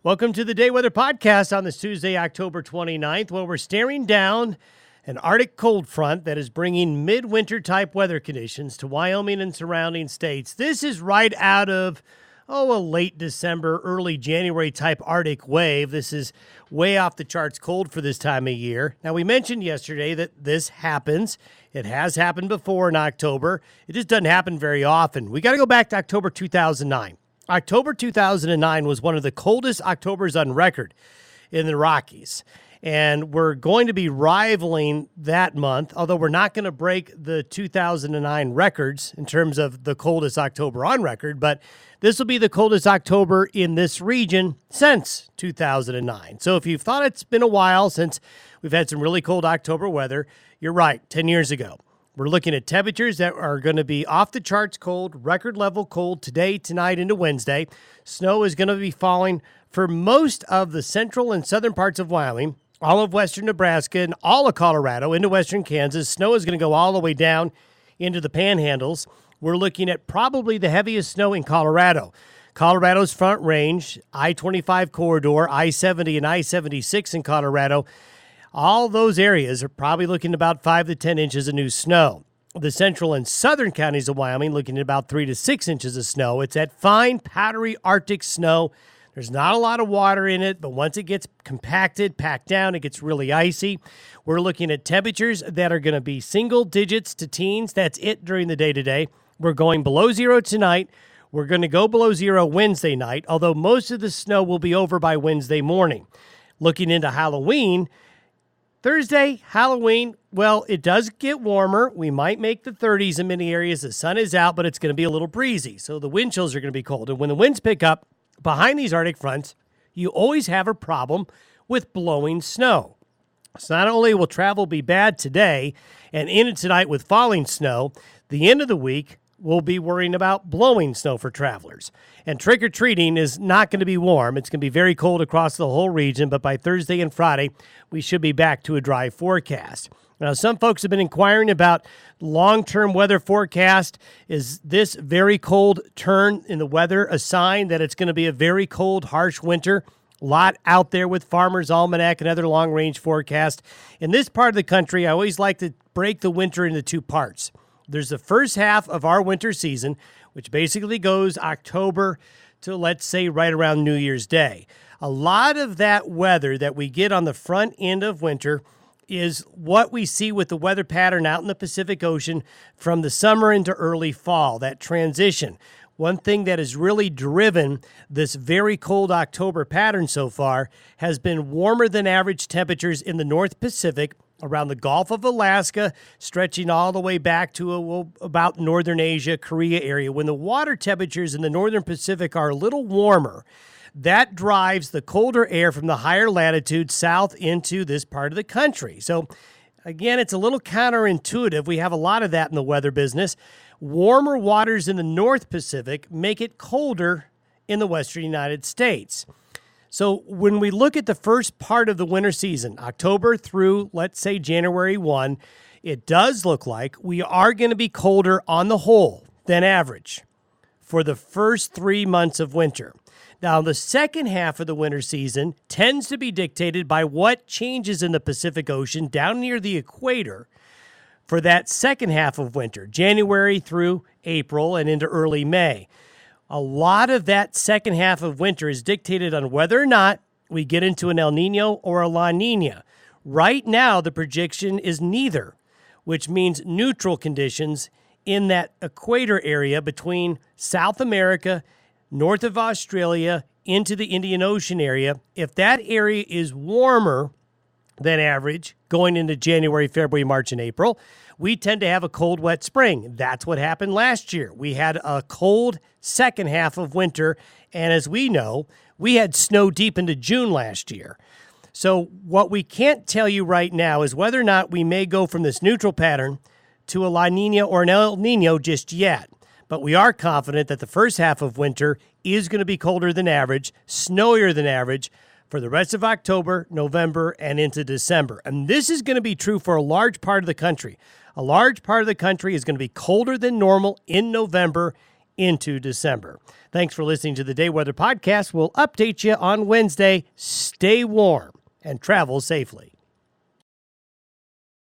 Welcome to the Day Weather Podcast on this Tuesday, October 29th, where we're staring down an Arctic cold front that is bringing midwinter type weather conditions to Wyoming and surrounding states. This is right out of, a late December, early January type Arctic wave. This is way off the charts cold for this time of year. Now, we mentioned yesterday that this happens. It has happened before in October. It just doesn't happen very often. We got to go back to October 2009. October 2009 was one of the coldest Octobers on record in the Rockies. And we're going to be rivaling that month, although we're not going to break the 2009 records in terms of the coldest October on record, but this will be the coldest October in this region since 2009. So if you've thought it's been a while since we've had some really cold October weather, you're right, 10 years ago. We're looking at temperatures that are going to be off the charts cold, record level cold today, tonight, into Wednesday. Snow is going to be falling for most of the central and southern parts of Wyoming, all of western Nebraska, and all of Colorado into western Kansas. Snow is going to go all the way down into the panhandles. We're looking at probably the heaviest snow in Colorado. Colorado's Front Range, I-25 corridor, I-70 and I-76 in Colorado. All those areas are probably looking at about 5 to 10 inches of new snow. The central and southern counties of Wyoming looking at about 3 to 6 inches of snow. It's that fine, powdery Arctic snow. There's not a lot of water in it, but once it gets compacted, packed down, it gets really icy. We're looking at temperatures that are going to be single digits to teens. That's it during the day today. We're going below zero tonight. We're going to go below zero Wednesday night, although most of the snow will be over by Wednesday morning. Looking into Halloween, Thursday, Halloween, well, it does get warmer. We might make the 30s in many areas. The sun is out, but it's going to be a little breezy, so the wind chills are going to be cold. And when the winds pick up behind these Arctic fronts, you always have a problem with blowing snow. So not only will travel be bad today and into tonight with falling snow, the end of the week we'll be worrying about blowing snow for travelers. And trick-or-treating is not going to be warm. It's going to be very cold across the whole region, but by Thursday and Friday, we should be back to a dry forecast. Now, some folks have been inquiring about long-term weather forecast. Is this very cold turn in the weather a sign that it's going to be a very cold, harsh winter? A lot out there with Farmer's Almanac and other long-range forecasts. In this part of the country, I always like to break the winter into two parts. There's the first half of our winter season, which basically goes October to, let's say, right around New Year's Day. A lot of that weather that we get on the front end of winter is what we see with the weather pattern out in the Pacific Ocean from the summer into early fall, that transition. One thing that has really driven this very cold October pattern so far has been warmer than average temperatures in the North Pacific, around the Gulf of Alaska, stretching all the way back to about northern Asia, Korea area. When the water temperatures in the northern Pacific are a little warmer, that drives the colder air from the higher latitudes south into this part of the country. So, again, it's a little counterintuitive. We have a lot of that in the weather business. Warmer waters in the North Pacific make it colder in the western United States. So when we look at the first part of the winter season, October through, let's say, January 1, it does look like we are going to be colder on the whole than average for the first 3 months of winter. Now, the second half of the winter season tends to be dictated by what changes in the Pacific Ocean down near the equator for that second half of winter, January through April and into early May. A lot of that second half of winter is dictated on whether or not we get into an El Nino or a La Nina. Right now, the projection is neither, which means neutral conditions in that equator area between South America, north of Australia, into the Indian Ocean area. If that area is warmer than average going into January, February, March, and April, we tend to have a cold, wet spring. That's what happened last year. We had a cold second half of winter, and as we know, we had snow deep into June last year. So what we can't tell you right now is whether or not we may go from this neutral pattern to a La Nina or an El Nino just yet. But we are confident that the first half of winter is going to be colder than average, snowier than average for the rest of October, November, and into December. And this is going to be true for a large part of the country. A large part of the country is going to be colder than normal in November into December. Thanks for listening to the Day Weather Podcast. We'll update you on Wednesday. Stay warm and travel safely.